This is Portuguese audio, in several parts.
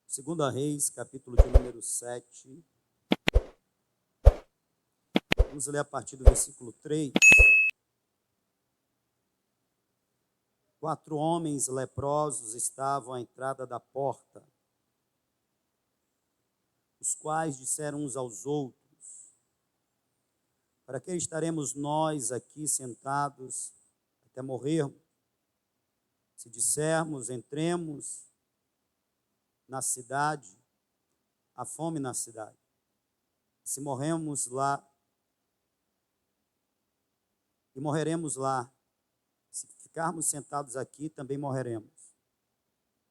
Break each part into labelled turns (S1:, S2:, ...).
S1: Segunda Reis, capítulo de número 7. Vamos ler a partir do versículo 3. 4 homens leprosos estavam à entrada da porta, os quais disseram uns aos outros: para que estaremos nós aqui sentados até morrermos? Se dissermos, entremos na cidade, há fome na cidade. Se morremos lá, e morreremos lá. Se ficarmos sentados aqui, também morreremos.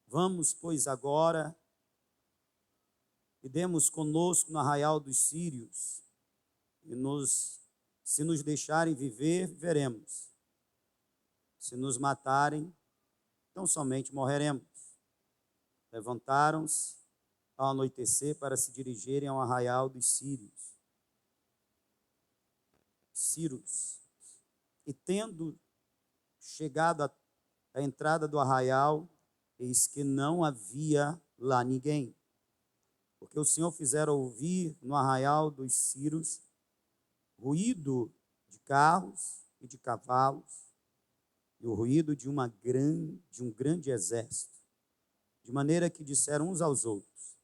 S1: Vamos, pois, agora e demos conosco no arraial dos sírios, e se nos deixarem viver, viveremos. Se nos matarem, então somente morreremos. Levantaram-se ao anoitecer para se dirigirem ao arraial dos sírios. E tendo chegado à entrada do arraial, eis que não havia lá ninguém, porque o Senhor fizera ouvir no arraial dos sírios ruído de carros e de cavalos, e o ruído de um grande exército, de maneira que disseram uns aos outros: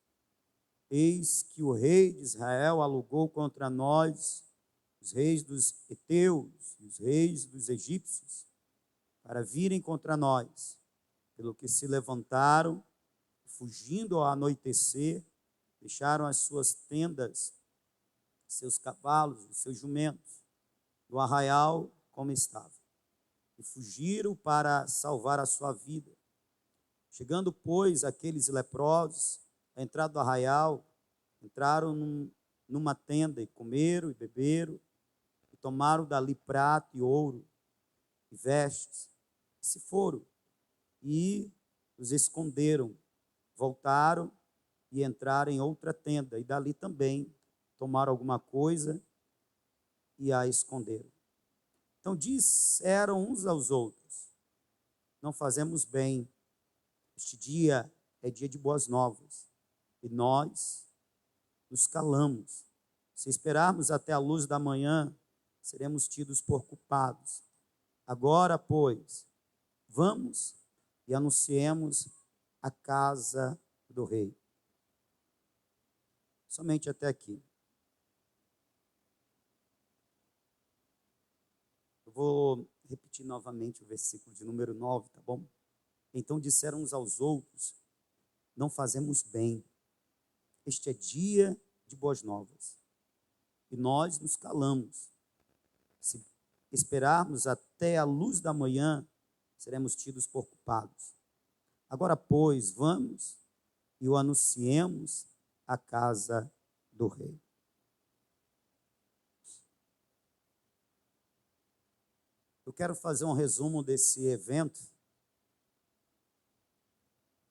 S1: eis que o rei de Israel alugou contra nós os reis dos heteus e os reis dos egípcios, para virem contra nós, pelo que se levantaram, fugindo ao anoitecer, deixaram as suas tendas, seus cavalos e seus jumentos, no arraial como estava, e fugiram para salvar a sua vida. Chegando, pois, aqueles leprosos à entrada do arraial, entraram numa tenda e comeram e beberam, e tomaram dali prata e ouro e vestes, e se foram, e os esconderam, voltaram e entraram em outra tenda, e dali também tomaram alguma coisa e a esconderam. Então disseram uns aos outros: não fazemos bem, este dia é dia de boas novas, e nós nos calamos. Se esperarmos até a luz da manhã, seremos tidos por culpados. Agora, pois, vamos e anunciemos a casa do rei. Somente até aqui. Eu vou repetir novamente o versículo de número 9, tá bom? Então disseram uns aos outros: não fazemos bem, este é dia de boas novas, e nós nos calamos. Se esperarmos até a luz da manhã, seremos tidos por culpados. Agora, pois, vamos e o anunciemos à casa do rei. Eu quero fazer um resumo desse evento,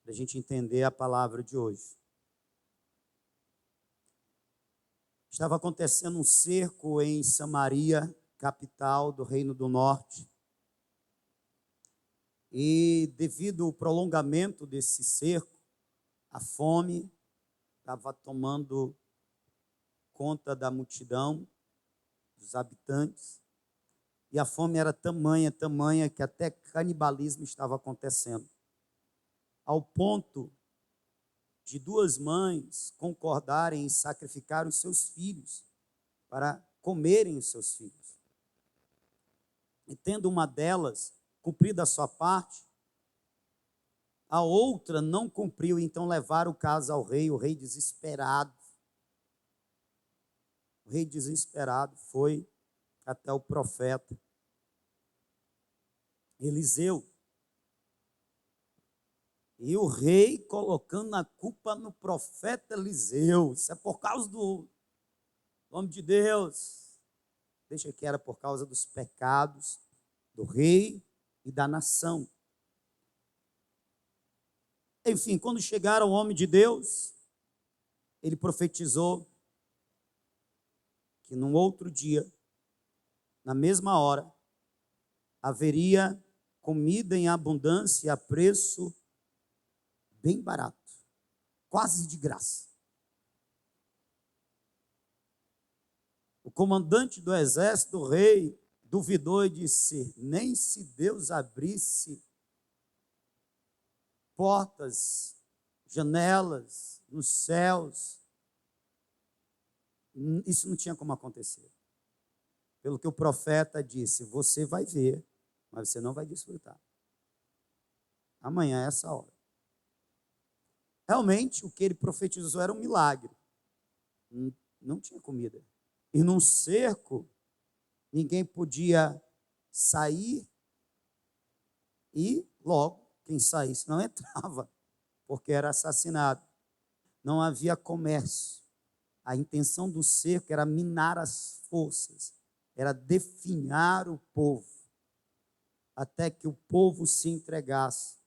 S1: para a gente entender a palavra de hoje. Estava acontecendo um cerco em Samaria, capital do Reino do Norte. E devido ao prolongamento desse cerco, a fome estava tomando conta da multidão, dos habitantes. E a fome era tamanha, que até canibalismo estava acontecendo. Ao ponto de 2 mães concordarem em sacrificar os seus filhos para comerem os seus filhos. E tendo uma delas cumprido a sua parte, a outra não cumpriu, então levaram o caso ao rei. O rei desesperado foi até o profeta Eliseu. E o rei colocando a culpa no profeta Eliseu. Isso é por causa do nome de Deus. Deixa que era por causa dos pecados do rei e da nação. Enfim, quando chegaram ao homem de Deus, ele profetizou que num outro dia na mesma hora, haveria comida em abundância e a preço bem barato, quase de graça. O comandante do exército, o rei, duvidou e disse: nem se Deus abrisse portas, janelas nos céus, isso não tinha como acontecer. Pelo que o profeta disse: você vai ver, mas você não vai desfrutar. Amanhã é essa hora. Realmente, o que ele profetizou era um milagre. Não tinha comida. E num cerco, ninguém podia sair e logo, quem saísse não entrava, porque era assassinado. Não havia comércio. A intenção do cerco era minar as forças, era definhar o povo, até que o povo se entregasse,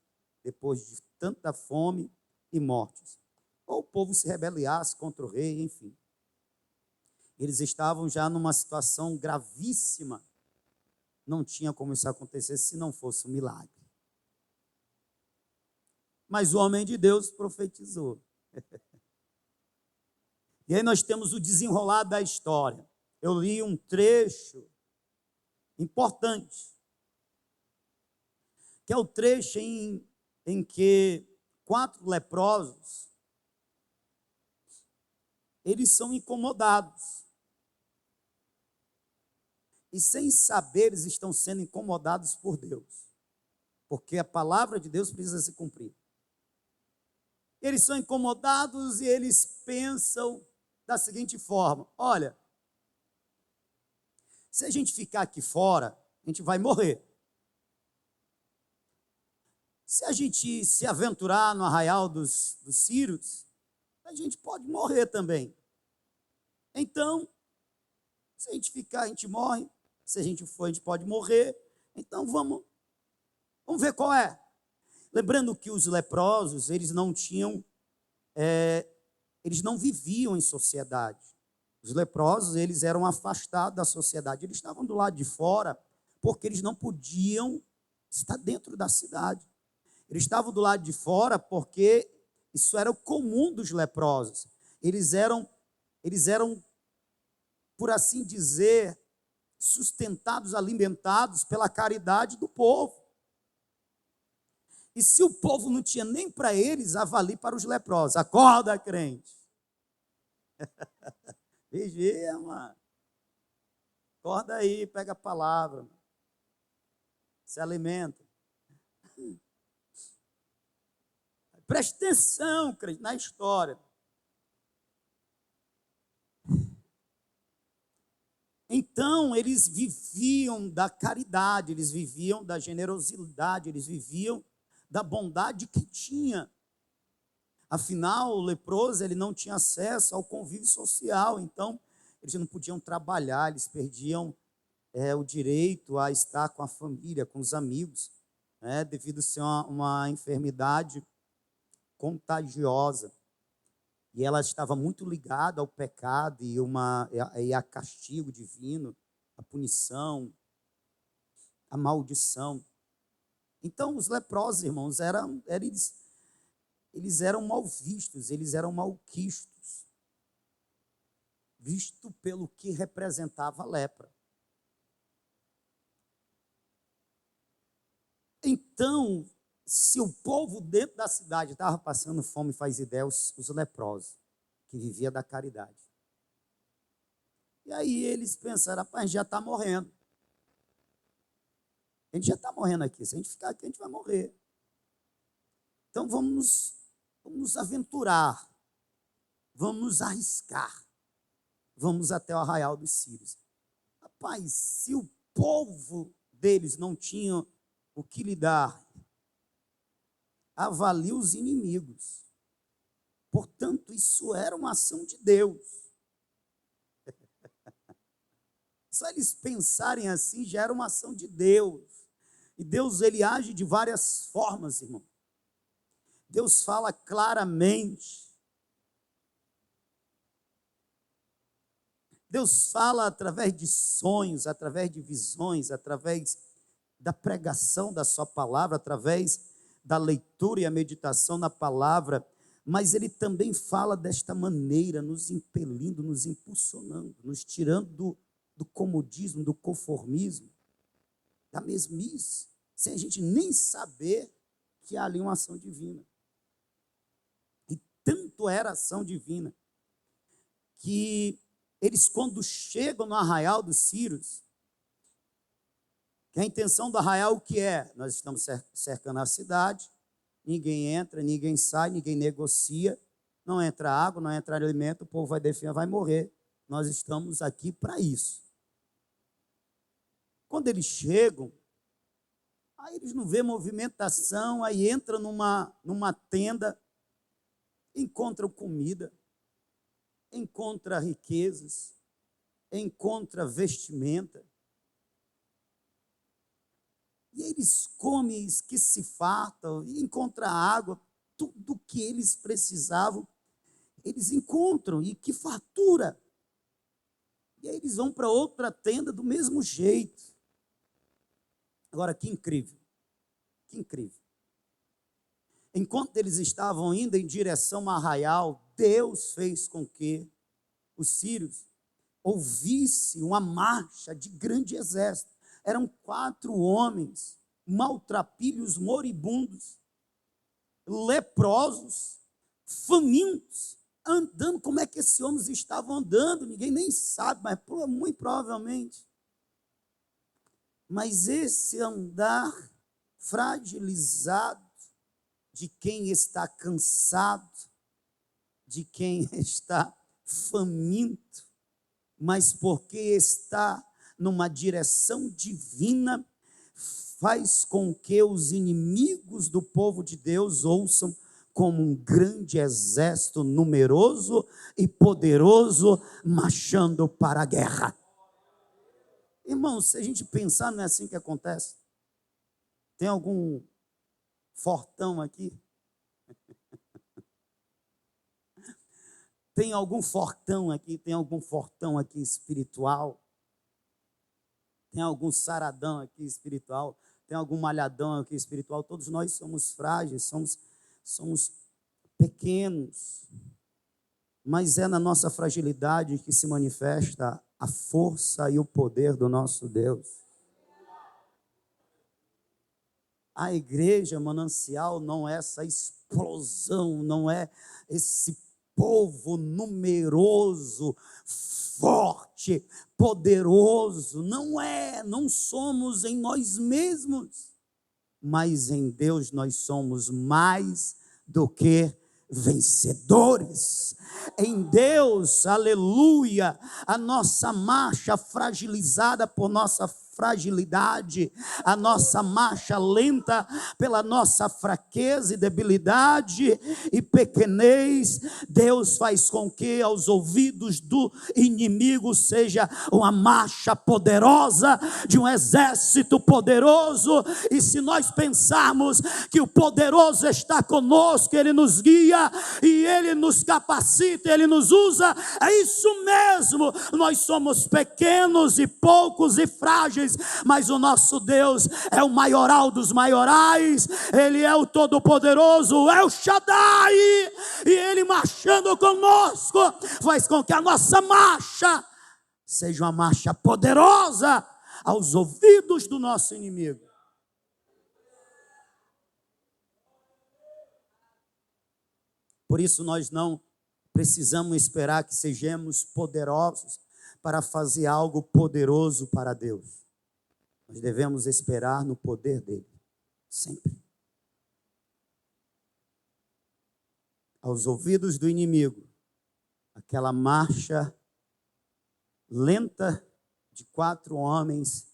S1: depois de tanta fome e mortes. Ou o povo se rebeliasse contra o rei, enfim. Eles estavam já numa situação gravíssima. Não tinha como isso acontecer se não fosse um milagre. Mas o homem de Deus profetizou. E aí nós temos o desenrolar da história. Eu li um trecho importante, que é o trecho em que 4 leprosos, eles são incomodados. E sem saber, eles estão sendo incomodados por Deus. Porque a palavra de Deus precisa se cumprir. Eles são incomodados e eles pensam da seguinte forma: olha, se a gente ficar aqui fora, a gente vai morrer. Se a gente se aventurar no arraial dos sírios, a gente pode morrer também. Então, se a gente ficar, a gente morre. Se a gente for, a gente pode morrer. Então, vamos ver qual é. Lembrando que os leprosos, eles não viviam em sociedade. Os leprosos, eles eram afastados da sociedade. Eles estavam do lado de fora, porque eles não podiam estar dentro da cidade. Eles estavam do lado de fora porque isso era o comum dos leprosos. Eles eram, por assim dizer, sustentados, alimentados pela caridade do povo. E se o povo não tinha nem para eles, avalie para os leprosos. Acorda, crente. Vigia, mano. Acorda aí, pega a palavra. Se alimenta. Preste atenção, crente, na história. Então, eles viviam da caridade, eles viviam da generosidade, eles viviam da bondade que tinha. Afinal, o leproso, ele não tinha acesso ao convívio social, então eles não podiam trabalhar, eles perdiam o direito a estar com a família, com os amigos, devido a ser uma enfermidade contagiosa. E ela estava muito ligada ao pecado e a castigo divino, a punição, a maldição. Então, os leprosos, irmãos, eles eram mal vistos, eles eram malquistos, visto pelo que representava a lepra. Então, se o povo dentro da cidade estava passando fome, faz ideia, os leprosos, que viviam da caridade. E aí eles pensaram: rapaz, a gente já está morrendo. A gente já está morrendo aqui. Se a gente ficar aqui, a gente vai morrer. Então vamos nos aventurar, vamos nos arriscar, vamos até o arraial dos sírios. Rapaz, se o povo deles não tinha o que lhe dar, avalie os inimigos. Portanto, isso era uma ação de Deus. Só eles pensarem assim já era uma ação de Deus. E Deus, ele age de várias formas, irmão. Deus fala claramente. Deus fala através de sonhos, através de visões, através da pregação da sua palavra, através da leitura e a meditação na palavra, mas Ele também fala desta maneira, nos impelindo, nos impulsionando, nos tirando do comodismo, do conformismo, da mesmice, sem a gente nem saber que há ali uma ação divina. E tanto era ação divina, que eles, quando chegam no arraial dos sírios, que a intenção do arraial o que é? Nós estamos cercando a cidade, ninguém entra, ninguém sai, ninguém negocia, não entra água, não entra alimento, o povo vai defender, vai morrer. Nós estamos aqui para isso. Quando eles chegam, aí eles não vêem movimentação, aí entram numa tenda, encontram comida, encontram riquezas, encontram vestimenta, e eles comem, que se fartam, e encontram água, tudo o que eles precisavam, eles encontram, e que fartura. E aí eles vão para outra tenda do mesmo jeito. Agora, que incrível, que incrível. Enquanto eles estavam indo em direção ao arraial, Deus fez com que os sírios ouvissem uma marcha de grande exército. Eram 4 homens, maltrapilhos, moribundos, leprosos, famintos, andando. Como é que esses homens estavam andando? Ninguém nem sabe, mas muito provavelmente. Mas esse andar fragilizado de quem está cansado, de quem está faminto, mas porque está numa direção divina, faz com que os inimigos do povo de Deus ouçam como um grande exército numeroso e poderoso marchando para a guerra. Irmãos, se a gente pensar, não é assim que acontece? Tem algum fortão aqui? Tem algum fortão aqui? Tem algum fortão aqui espiritual? Tem algum saradão aqui espiritual? Tem algum malhadão aqui espiritual? Todos nós somos frágeis, somos pequenos. Mas é na nossa fragilidade que se manifesta a força e o poder do nosso Deus. A igreja manancial não é essa explosão, não é esse povo numeroso, forte, poderoso. Não somos em nós mesmos, mas em Deus nós somos mais do que vencedores. Em Deus, aleluia, a nossa marcha fragilizada por nossa fragilidade, a nossa marcha lenta pela nossa fraqueza e debilidade e pequenez, Deus faz com que aos ouvidos do inimigo seja uma marcha poderosa de um exército poderoso. E se nós pensarmos que o poderoso está conosco, Ele nos guia e Ele nos capacita, Ele nos usa, é isso mesmo. Nós somos pequenos e poucos e frágeis, mas o nosso Deus é o maioral dos maiorais, Ele é o todo-poderoso, é o Shaddai, e Ele marchando conosco faz com que a nossa marcha seja uma marcha poderosa aos ouvidos do nosso inimigo. Por isso nós não precisamos esperar que sejamos poderosos para fazer algo poderoso para Deus. Nós devemos esperar no poder dele, sempre. Aos ouvidos do inimigo, aquela marcha lenta de 4 homens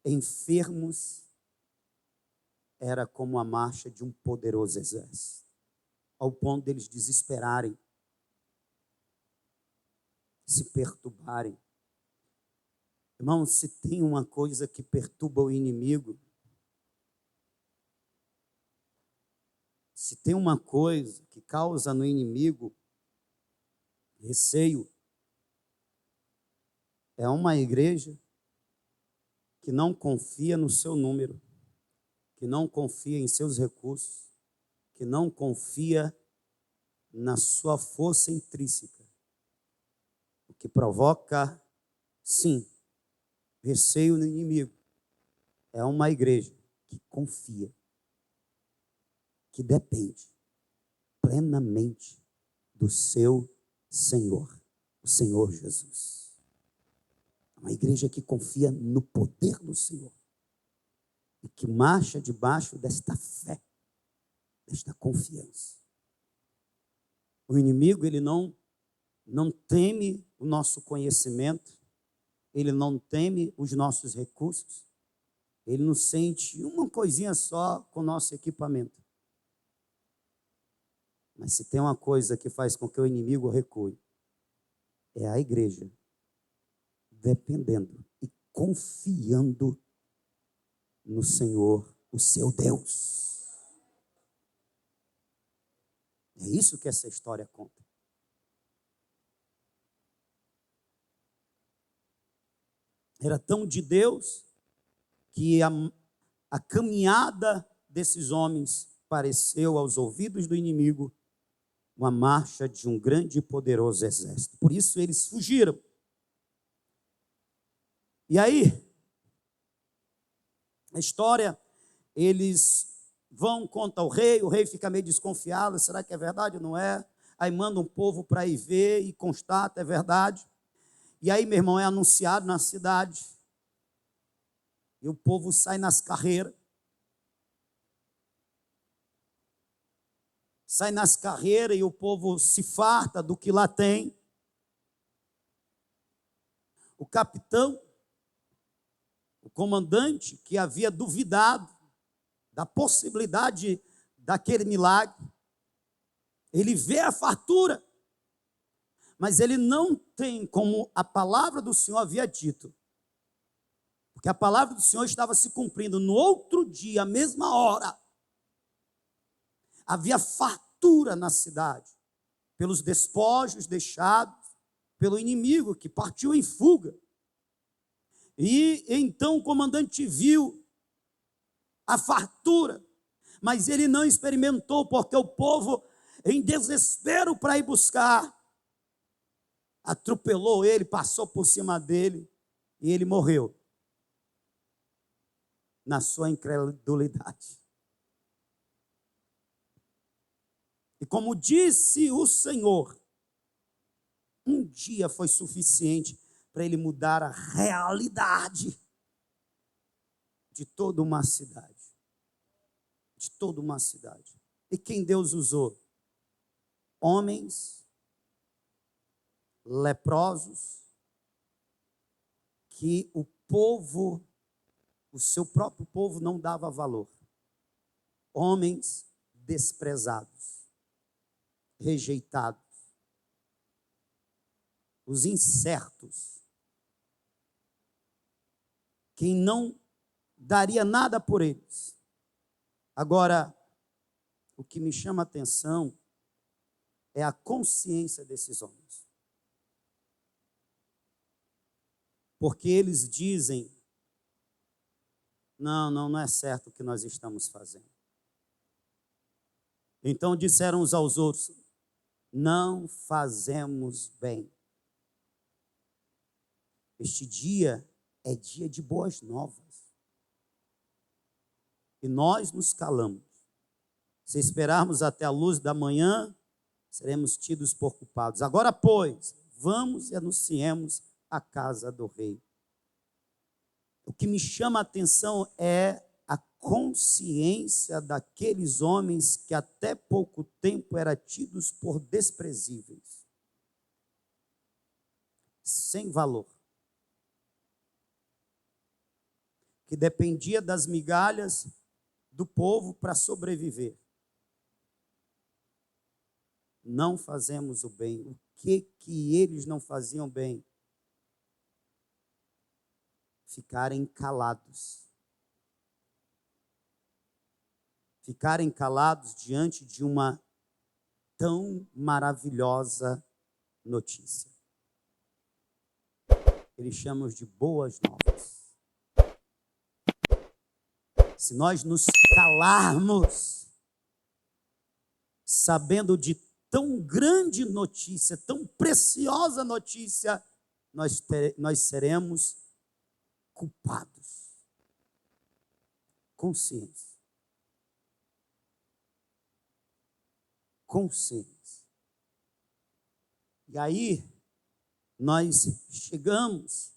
S1: enfermos era como a marcha de um poderoso exército, ao ponto deles desesperarem, se perturbarem. Irmão, se tem uma coisa que perturba o inimigo, se tem uma coisa que causa no inimigo receio, é uma igreja que não confia no seu número, que não confia em seus recursos, que não confia na sua força intrínseca, o que provoca, sim, receio no inimigo. É uma igreja que confia, que depende plenamente do seu Senhor, o Senhor Jesus. É uma igreja que confia no poder do Senhor e que marcha debaixo desta fé, desta confiança. O inimigo, ele não teme o nosso conhecimento, ele não teme os nossos recursos, ele não sente uma coisinha só com o nosso equipamento. Mas se tem uma coisa que faz com que o inimigo recue, é a igreja dependendo e confiando no Senhor, o seu Deus. É isso que essa história conta. Era tão de Deus que a caminhada desses homens pareceu aos ouvidos do inimigo uma marcha de um grande e poderoso exército. Por isso eles fugiram. E aí, a história, eles vão contra o rei fica meio desconfiado, será que é verdade ou não é? Aí manda um povo para ir ver e constata, é verdade. E aí, meu irmão, é anunciado na cidade. E o povo sai nas carreiras. Sai nas carreiras e o povo se farta do que lá tem. O capitão, o comandante, que havia duvidado da possibilidade daquele milagre, ele vê a fartura, mas ele não tem como a palavra do Senhor havia dito, porque a palavra do Senhor estava se cumprindo. No outro dia, à mesma hora, havia fartura na cidade, pelos despojos deixados pelo inimigo, que partiu em fuga. E então o comandante viu a fartura, mas ele não experimentou, porque o povo, em desespero para ir buscar, atropelou ele, passou por cima dele, e ele morreu na sua incredulidade. E como disse o Senhor, um dia foi suficiente para ele mudar a realidade de toda uma cidade. De toda uma cidade. E quem Deus usou? Homens leprosos que o povo, o seu próprio povo não dava valor. Homens desprezados, rejeitados, os incertos, quem não daria nada por eles. Agora, o que me chama a atenção é a consciência desses homens. Porque eles dizem, não é certo o que nós estamos fazendo. Então disseram uns aos outros, não fazemos bem. Este dia é dia de boas novas. E nós nos calamos. Se esperarmos até a luz da manhã, seremos tidos por culpados. Agora, pois, vamos e anunciemos a casa do rei. O que me chama a atenção é a consciência daqueles homens que até pouco tempo eram tidos por desprezíveis, sem valor, que dependia das migalhas do povo para sobreviver. Não fazemos o bem. O que eles não faziam bem? Ficarem calados. Ficarem calados diante de uma tão maravilhosa notícia. ele chama de boas novas. Se nós nos calarmos, sabendo de tão grande notícia, tão preciosa notícia, nós seremos culpados. Consciência. Consciência. E aí, nós chegamos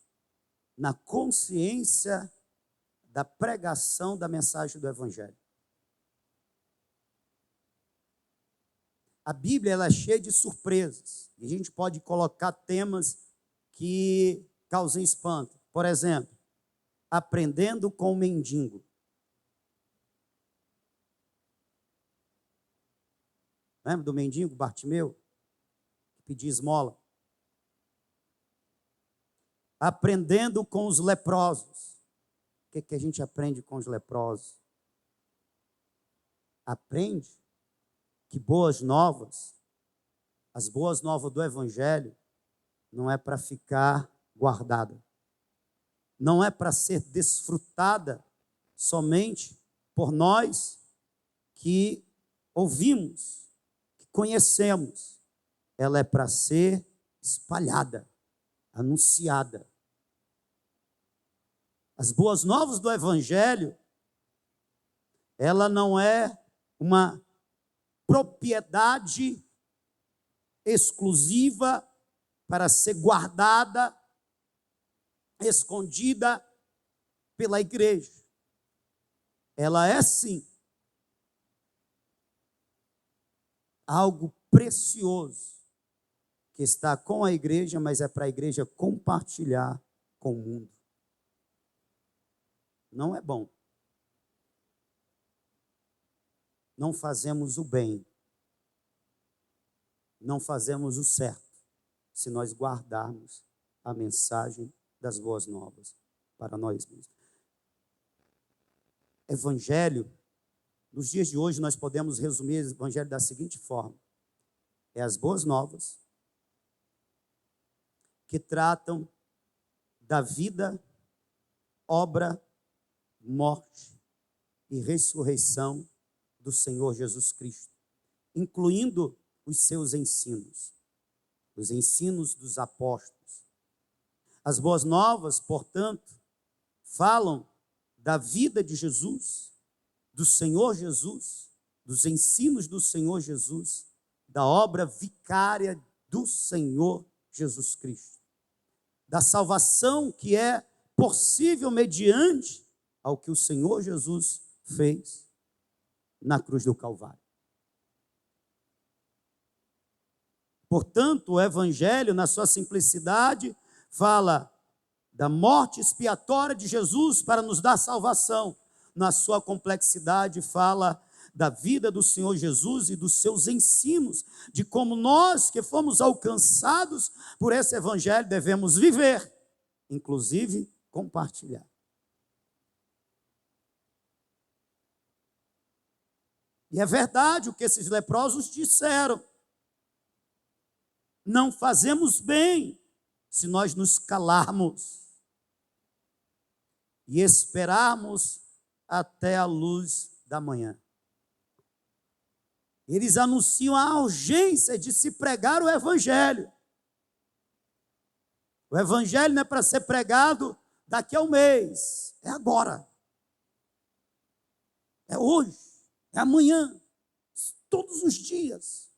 S1: na consciência da pregação da mensagem do Evangelho. A Bíblia ela é cheia de surpresas. E a gente pode colocar temas que causem espanto. Por exemplo, aprendendo com o mendigo. Lembra do mendigo, Bartimeu? Que pedia esmola. Aprendendo com os leprosos. O que a gente aprende com os leprosos? Aprende que boas novas, as boas novas do Evangelho, não é para ficar guardada. Não é para ser desfrutada somente por nós que ouvimos, que conhecemos. Ela é para ser espalhada, anunciada. As boas novas do Evangelho, ela não é uma propriedade exclusiva para ser guardada, escondida pela igreja. Ela é, sim, algo precioso que está com a igreja, mas é para a igreja compartilhar com o mundo. Não é bom. Não fazemos o bem. Não fazemos o certo se nós guardarmos a mensagem das boas novas para nós mesmos. Evangelho, nos dias de hoje nós podemos resumir o Evangelho da seguinte forma: é as boas novas que tratam da vida, obra, morte e ressurreição do Senhor Jesus Cristo, incluindo os seus ensinos, os ensinos dos apóstolos. As boas novas, portanto, falam da vida de Jesus, do Senhor Jesus, dos ensinos do Senhor Jesus, da obra vicária do Senhor Jesus Cristo, da salvação que é possível mediante ao que o Senhor Jesus fez na cruz do Calvário. Portanto, o Evangelho, na sua simplicidade, fala da morte expiatória de Jesus para nos dar salvação. Na sua complexidade, fala da vida do Senhor Jesus e dos seus ensinos, de como nós que fomos alcançados por esse Evangelho devemos viver, inclusive compartilhar. E é verdade o que esses leprosos disseram. Não fazemos bem se nós nos calarmos e esperarmos até a luz da manhã. Eles anunciam a urgência de se pregar o Evangelho. O Evangelho não é para ser pregado daqui a um mês, é agora. É hoje, é amanhã, todos os dias.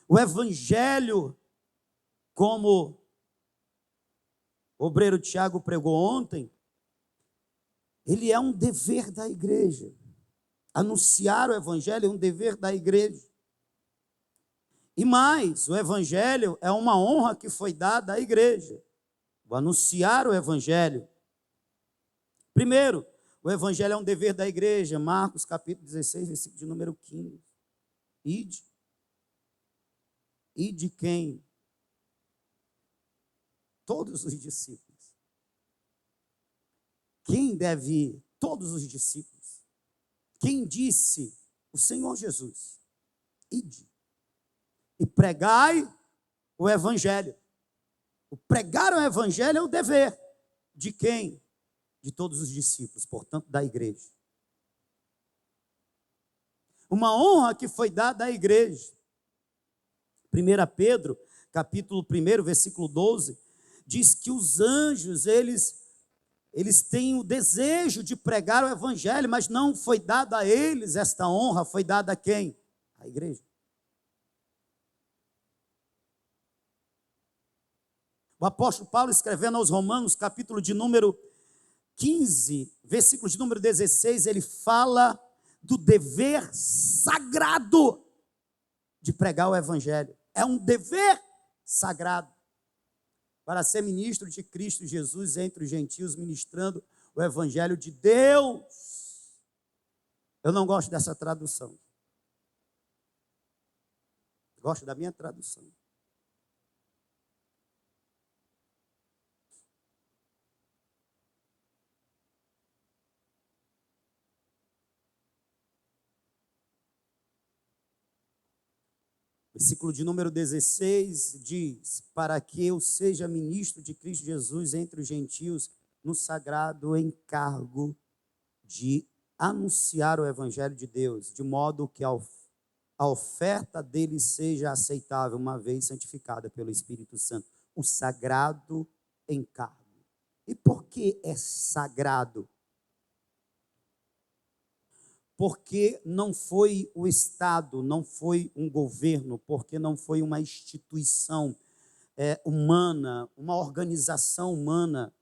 S1: O Evangelho, como o obreiro Tiago pregou ontem, ele é um dever da igreja. Anunciar o Evangelho é um dever da igreja. E mais, o Evangelho é uma honra que foi dada à igreja. O anunciar o Evangelho. Primeiro, o Evangelho é um dever da igreja. Marcos capítulo 16, versículo de número 15. Ide. Ide quem? Todos os discípulos. Quem deve ir? Todos os discípulos. Quem disse? O Senhor Jesus. Ide. E pregai o evangelho. O pregar o evangelho é o dever de quem? De todos os discípulos, portanto, da igreja. Uma honra que foi dada à igreja. 1 Pedro, capítulo 1, versículo 12, diz que os anjos, eles têm o desejo de pregar o evangelho, mas não foi dada a eles esta honra, foi dada a quem? A igreja. O apóstolo Paulo, escrevendo aos Romanos, capítulo de número 15, versículo de número 16, ele fala do dever sagrado de pregar o evangelho. É um dever sagrado para ser ministro de Cristo Jesus entre os gentios, ministrando o evangelho de Deus. Eu não gosto dessa tradução. Gosto da minha tradução. Versículo de número 16 diz: para que eu seja ministro de Cristo Jesus entre os gentios, no sagrado encargo de anunciar o evangelho de Deus, de modo que a oferta dele seja aceitável, uma vez santificada pelo Espírito Santo. O sagrado encargo. E por que é sagrado? Porque não foi o Estado, não foi um governo, porque não foi uma instituição humana, uma organização humana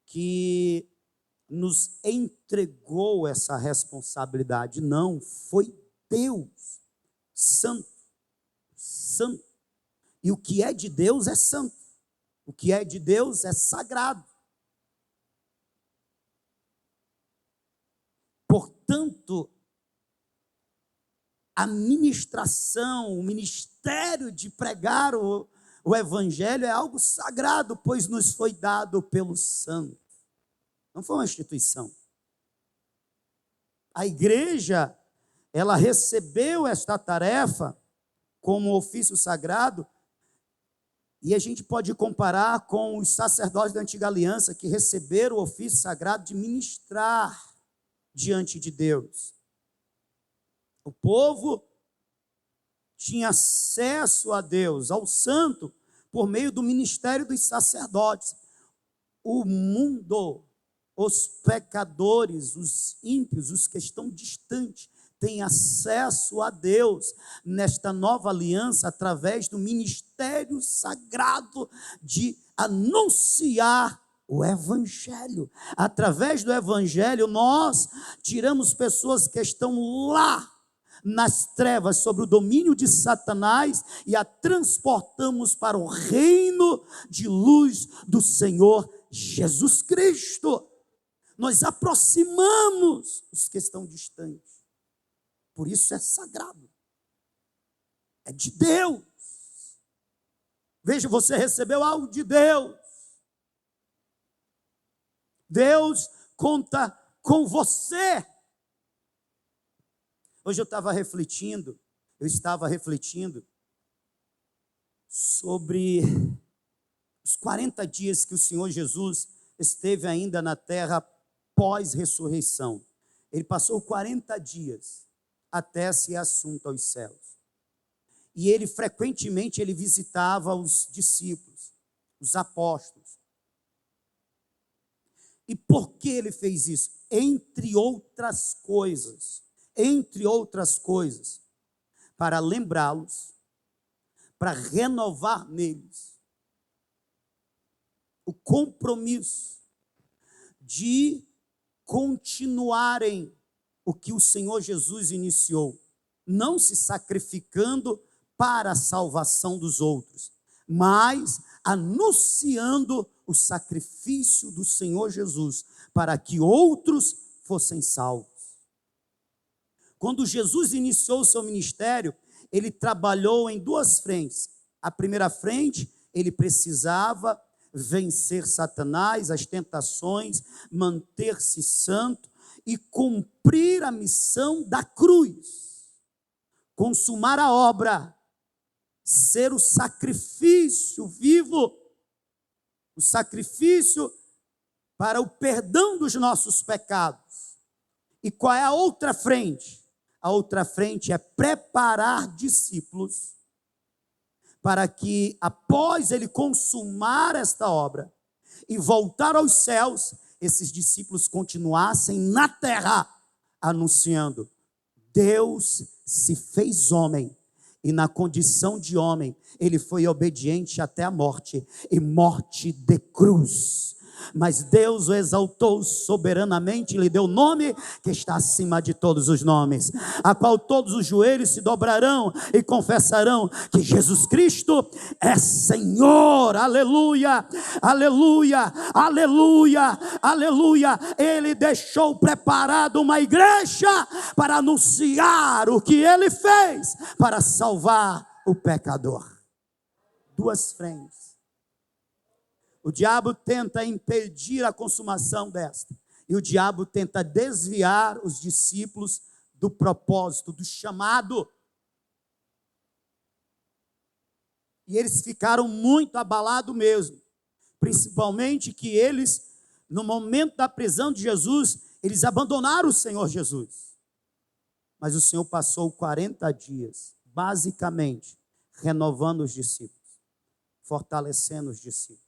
S1: que nos entregou essa responsabilidade. Não, foi Deus, santo, santo. E o que é de Deus é santo, o que é de Deus é sagrado. Portanto, a ministração, o ministério de pregar o evangelho é algo sagrado, pois nos foi dado pelo santo. Não foi uma instituição. A igreja, ela recebeu esta tarefa como ofício sagrado, e a gente pode comparar com os sacerdotes da antiga aliança que receberam o ofício sagrado de ministrar diante de Deus. O povo tinha acesso a Deus, ao santo, por meio do ministério dos sacerdotes. O mundo, os pecadores, os ímpios, os que estão distantes, têm acesso a Deus nesta nova aliança através do ministério sagrado de anunciar o evangelho. Através do evangelho, nós tiramos pessoas que estão lá nas trevas, sob o domínio de Satanás, e a transportamos para o reino de luz do Senhor Jesus Cristo. Nós aproximamos os que estão distantes. Por isso é sagrado. É de Deus. Veja, você recebeu algo de Deus. Deus conta com você. Hoje eu estava refletindo sobre os 40 dias que o Senhor Jesus esteve ainda na terra pós-ressurreição. Ele passou 40 dias até ser assunto aos céus. E ele frequentemente visitava os discípulos, os apóstolos. E por que ele fez isso? Entre outras coisas, para lembrá-los, para renovar neles o compromisso de continuarem o que o Senhor Jesus iniciou, não se sacrificando para a salvação dos outros, mas anunciando o sacrifício do Senhor Jesus para que outros fossem salvos. Quando Jesus iniciou o seu ministério, ele trabalhou em duas frentes. A primeira frente, ele precisava vencer Satanás, as tentações, manter-se santo e cumprir a missão da cruz, consumar a obra, ser o sacrifício vivo, o sacrifício para o perdão dos nossos pecados. E qual é a outra frente? A outra frente é preparar discípulos para que, após ele consumar esta obra e voltar aos céus, esses discípulos continuassem na terra anunciando: Deus se fez homem, e na condição de homem, ele foi obediente até a morte, e morte de cruz. Mas Deus o exaltou soberanamente e lhe deu o nome que está acima de todos os nomes, a qual todos os joelhos se dobrarão e confessarão que Jesus Cristo é Senhor. Aleluia, aleluia, aleluia, aleluia. Ele deixou preparado uma igreja para anunciar o que ele fez para salvar o pecador. Duas frentes. O diabo tenta impedir a consumação desta. E o diabo tenta desviar os discípulos do propósito, do chamado. E eles ficaram muito abalados mesmo. Principalmente que eles, no momento da prisão de Jesus, eles abandonaram o Senhor Jesus. Mas o Senhor passou 40 dias, basicamente, renovando os discípulos, fortalecendo os discípulos,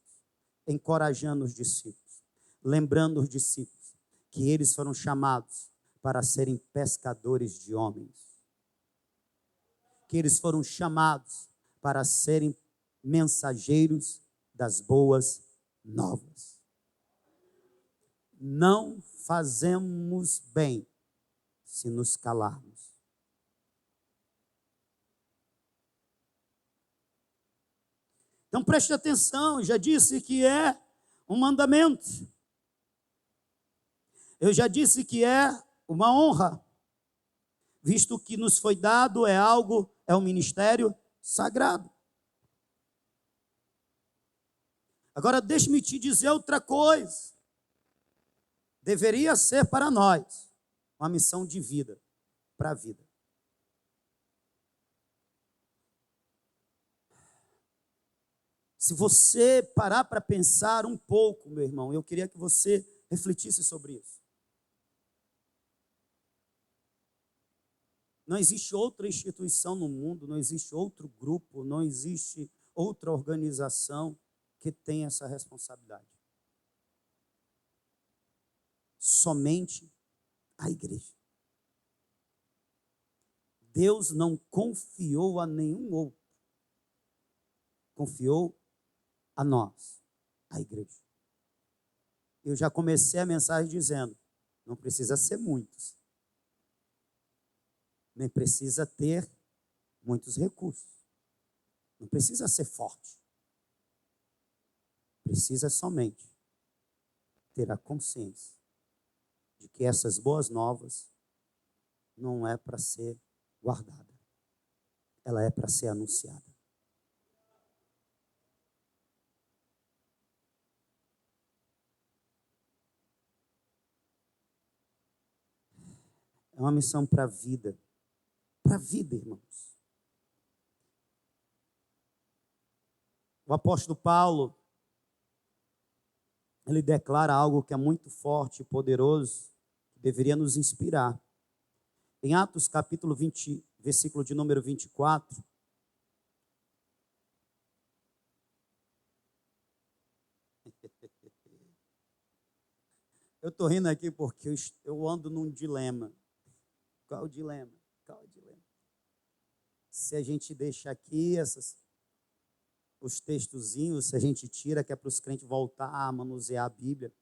S1: encorajando os discípulos, lembrando os discípulos que eles foram chamados para serem pescadores de homens, que eles foram chamados para serem mensageiros das boas novas. Não fazemos bem se nos calarmos. Então preste atenção, já disse que é um mandamento. Eu já disse que é uma honra, visto que nos foi dado, é um ministério sagrado. Agora deixe-me te dizer outra coisa. Deveria ser para nós uma missão de vida, para a vida. Se você parar para pensar um pouco, meu irmão, eu queria que você refletisse sobre isso. Não existe outra instituição no mundo, não existe outro grupo, não existe outra organização que tenha essa responsabilidade. Somente a igreja. Deus não confiou a nenhum outro. Confiou a nós, a igreja. Eu já comecei a mensagem dizendo, não precisa ser muitos, nem precisa ter muitos recursos, não precisa ser forte, precisa somente ter a consciência de que essas boas novas não é para ser guardada, ela é para ser anunciada. É uma missão para a vida. Para a vida, irmãos. O apóstolo Paulo, ele declara algo que é muito forte e poderoso, que deveria nos inspirar. Em Atos capítulo 20, versículo de número 24. Eu estou rindo aqui porque eu ando num dilema. Qual o dilema? Qual o dilema? Se a gente deixa aqui os textozinhos, se a gente tira, que é para os crentes voltar a manusear a Bíblia.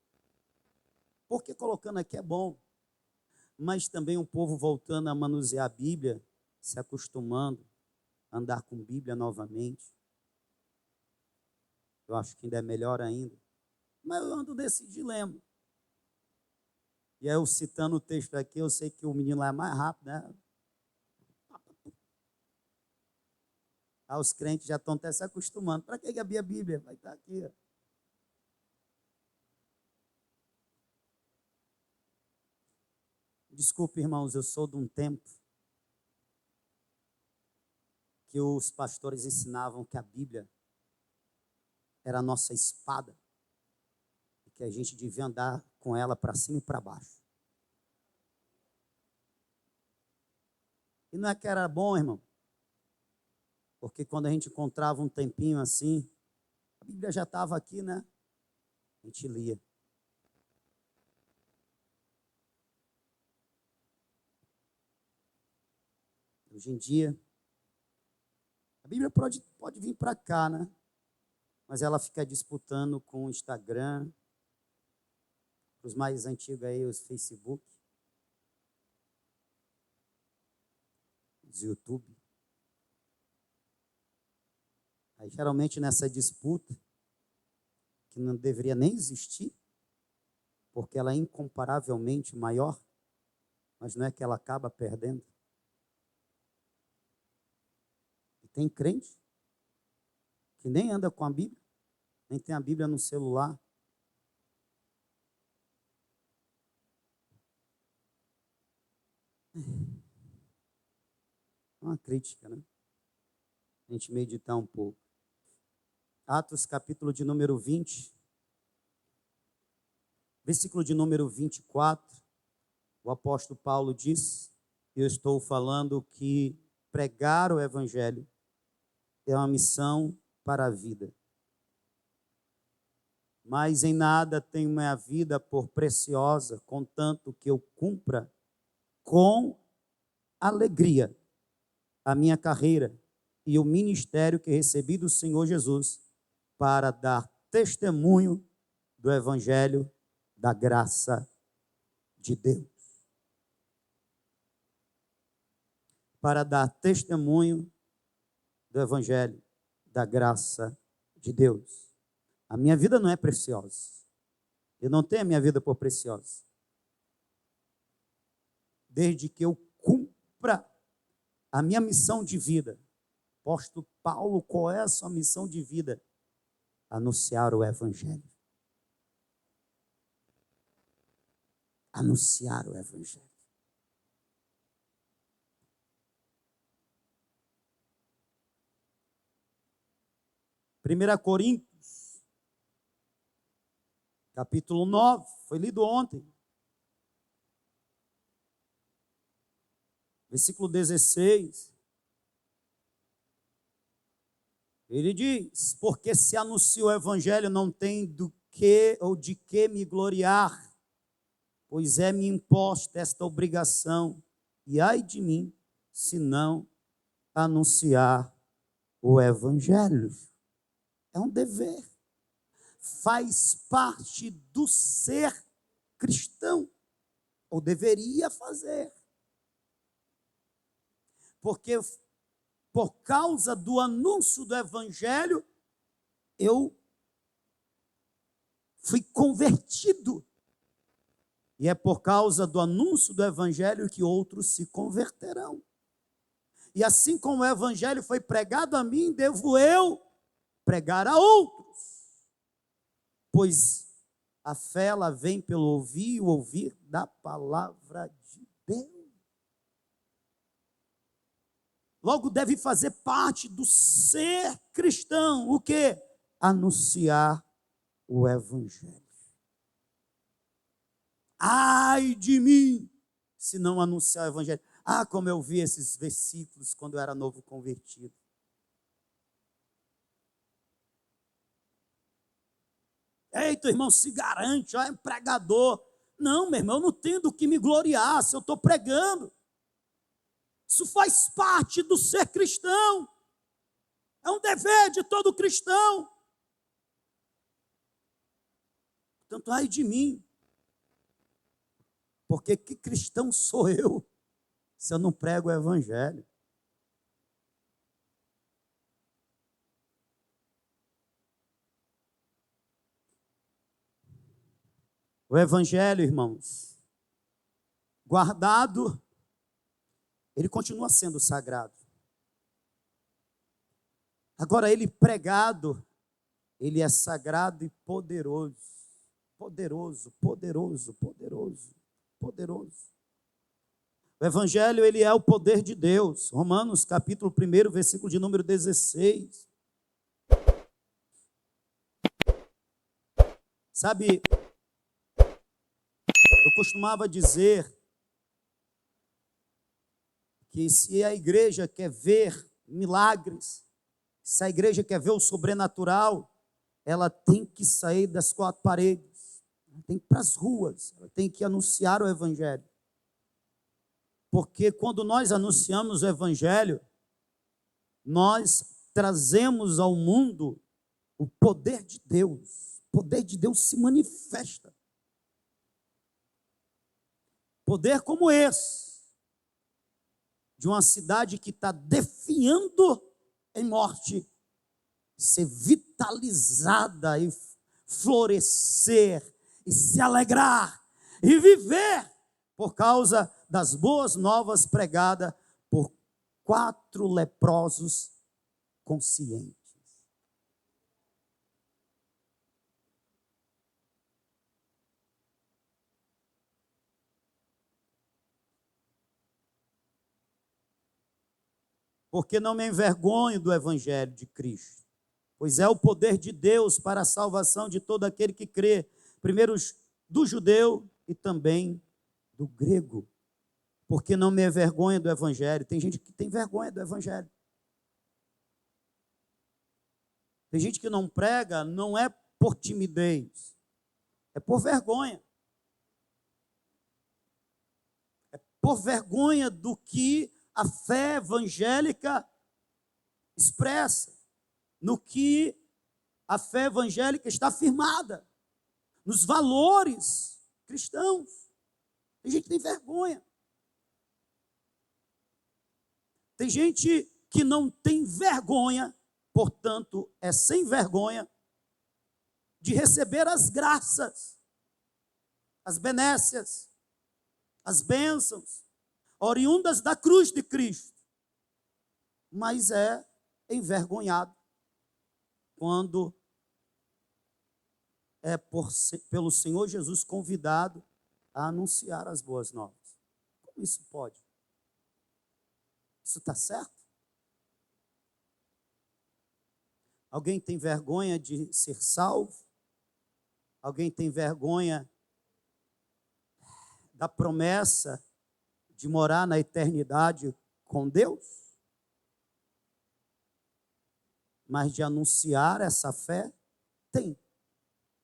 S1: Porque colocando aqui é bom. Mas também o povo voltando a manusear a Bíblia, se acostumando a andar com Bíblia novamente. Eu acho que ainda é melhor ainda. Mas eu ando nesse dilema. E aí eu citando o texto aqui, eu sei que o menino lá é mais rápido, né? Aí os crentes já estão até se acostumando. Para que abrir a Bíblia? Vai estar aqui. Ó. Desculpe, irmãos, eu sou de um tempo que os pastores ensinavam que a Bíblia era a nossa espada, e que a gente devia andar com ela para cima e para baixo. E não é que era bom, irmão, porque quando a gente encontrava um tempinho assim, a Bíblia já estava aqui, né? A gente lia. Hoje em dia, a Bíblia pode vir para cá, né? Mas ela fica disputando com o Instagram, os mais antigos aí, os Facebook, os YouTube. Aí, geralmente, nessa disputa, que não deveria nem existir, porque ela é incomparavelmente maior, mas não é que ela acaba perdendo. E tem crente que nem anda com a Bíblia, nem tem a Bíblia no celular. É uma crítica, né? A gente meditar um pouco. Atos, capítulo de número 20, versículo de número 24, o apóstolo Paulo diz, eu estou falando que pregar o evangelho é uma missão para a vida. Mas em nada tenho minha vida por preciosa, contanto que eu cumpra com alegria a minha carreira e o ministério que recebi do Senhor Jesus para dar testemunho do evangelho da graça de Deus. Para dar testemunho do evangelho da graça de Deus. A minha vida não é preciosa. Eu não tenho a minha vida por preciosa. Desde que eu cumpra a minha missão de vida. Apóstolo Paulo, qual é a sua missão de vida? Anunciar o evangelho. Anunciar o evangelho. Primeira Coríntios, capítulo 9, foi lido ontem. Versículo 16. Ele diz, porque se anuncio o evangelho não tem do que ou de que me gloriar, pois é-me imposta esta obrigação, e ai de mim, se não anunciar o evangelho. É um dever. Faz parte do ser cristão, ou deveria fazer. Porque por causa do anúncio do evangelho, eu fui convertido. E é por causa do anúncio do evangelho que outros se converterão. E assim como o evangelho foi pregado a mim, devo eu pregar a outros. Pois a fé, ela vem pelo ouvir e o ouvir da palavra de Deus. Logo deve fazer parte do ser cristão, o quê? Anunciar o evangelho. Ai de mim, se não anunciar o evangelho. Ah, como eu vi esses versículos quando eu era novo convertido. Eita, irmão, se garante, ó, é pregador. Não, meu irmão, eu não tenho do que me gloriar se eu estou pregando. Isso faz parte do ser cristão. É um dever de todo cristão. Portanto, ai de mim. Porque que cristão sou eu se eu não prego o evangelho? O evangelho, irmãos, guardado, ele continua sendo sagrado. Agora, ele pregado, ele é sagrado e poderoso. Poderoso, poderoso, poderoso, poderoso. O evangelho, ele é o poder de Deus. Romanos, capítulo 1, versículo de número 16. Sabe, eu costumava dizer que se a igreja quer ver milagres, se a igreja quer ver o sobrenatural, ela tem que sair das quatro paredes, ela tem que ir para as ruas, ela tem que anunciar o evangelho. Porque quando nós anunciamos o evangelho, nós trazemos ao mundo o poder de Deus. O poder de Deus se manifesta. Poder como esse, de uma cidade que está definhando em morte, ser vitalizada e florescer, e se alegrar, e viver, por causa das boas novas pregadas por 4 leprosos conscientes. Porque não me envergonho do evangelho de Cristo, pois é o poder de Deus para a salvação de todo aquele que crê, primeiro do judeu e também do grego. Porque não me envergonho do evangelho. Tem gente que tem vergonha do evangelho. Tem gente que não prega, não é por timidez, é por vergonha. É por vergonha do que a fé evangélica expressa, no que a fé evangélica está firmada, nos valores cristãos. Tem gente que tem vergonha. Tem gente que não tem vergonha, portanto, é sem vergonha de receber as graças, as benécias, as bênçãos, oriundas da cruz de Cristo, mas é envergonhado quando é pelo Senhor Jesus convidado a anunciar as boas novas. Como isso pode? Isso está certo? Alguém tem vergonha de ser salvo? Alguém tem vergonha da promessa de morar na eternidade com Deus? Mas de anunciar essa fé? Tem.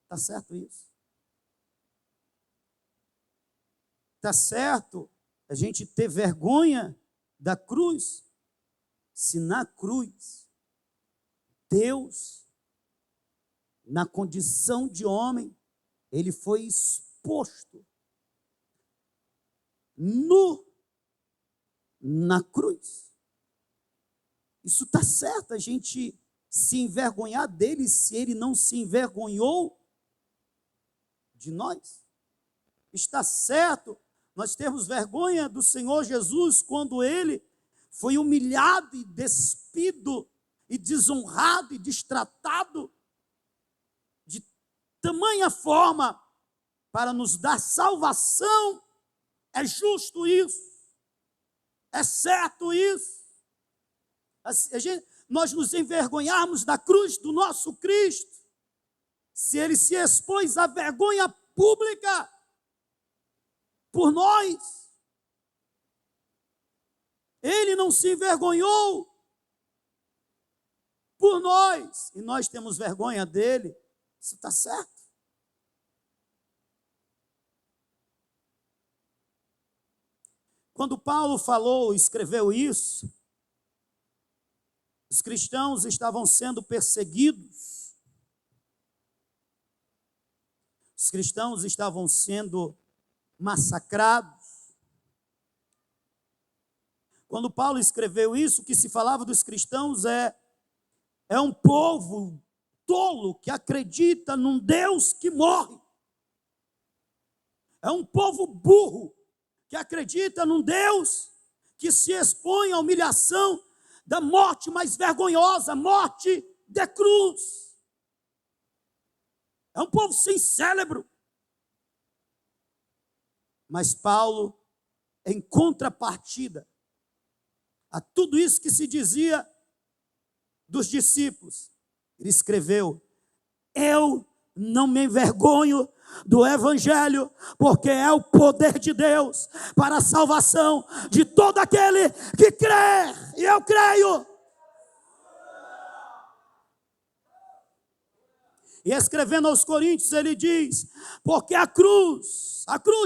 S1: Está certo isso? Está certo a gente ter vergonha da cruz? Se na cruz, Deus, na condição de homem, ele foi exposto nu na cruz. Isso está certo, a gente se envergonhar dele, se ele não se envergonhou de nós. Está certo nós termos vergonha do Senhor Jesus quando ele foi humilhado e despido e desonrado e destratado de tamanha forma para nos dar salvação. É justo isso? É certo isso? Nós nos envergonharmos da cruz do nosso Cristo, se ele se expôs à vergonha pública por nós, ele não se envergonhou por nós, e nós temos vergonha dele. Isso está certo? Quando Paulo falou, escreveu isso, os cristãos estavam sendo perseguidos, os cristãos estavam sendo massacrados. Quando Paulo escreveu isso, o que se falava dos cristãos é um povo tolo que acredita num Deus que morre. É um povo burro que acredita num Deus que se expõe à humilhação da morte mais vergonhosa, morte de cruz. É um povo sem cérebro. Mas Paulo em contrapartida a tudo isso que se dizia dos discípulos, ele escreveu: eu não me envergonho do Evangelho, porque é o poder de Deus para a salvação de todo aquele que crê, e eu creio. E escrevendo aos Coríntios, ele diz: porque a cruz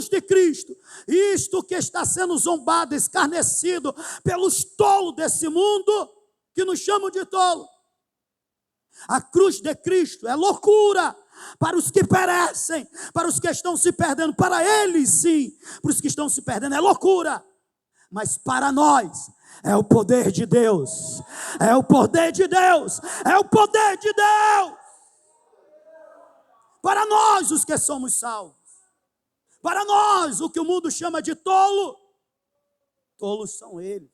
S1: de Cristo, isto que está sendo zombado, escarnecido pelos tolos desse mundo, que nos chamam de tolo, a cruz de Cristo é loucura para os que perecem, para os que estão se perdendo. Para eles sim, para os que estão se perdendo é loucura, mas para nós é o poder de Deus, é o poder de Deus, é o poder de Deus. Para nós, os que somos salvos, para nós, o que o mundo chama de tolo, tolos são eles.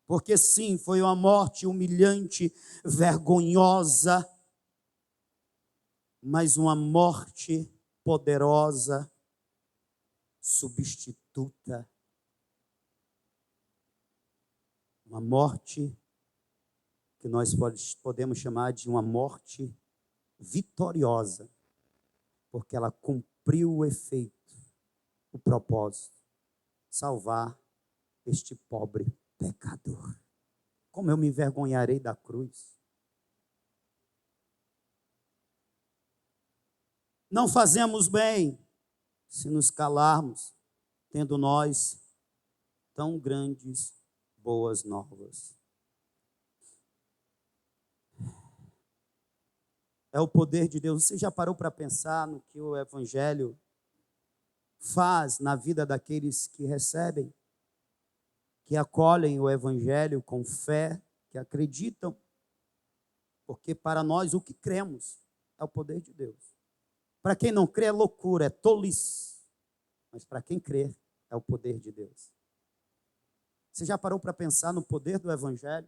S1: Porque sim, foi uma morte humilhante, vergonhosa, mas uma morte poderosa, substituta. Uma morte que nós podemos chamar de uma morte vitoriosa, porque ela cumpriu o efeito, o propósito, salvar este pobre pecador. Como eu me envergonharei da cruz? Não fazemos bem se nos calarmos, tendo nós tão grandes boas novas. É o poder de Deus. Você já parou para pensar no que o Evangelho faz na vida daqueles que recebem, que acolhem o Evangelho com fé, que acreditam? Porque para nós o que cremos é o poder de Deus. Para quem não crê é loucura, é tolice. Mas para quem crê é o poder de Deus. Você já parou para pensar no poder do Evangelho?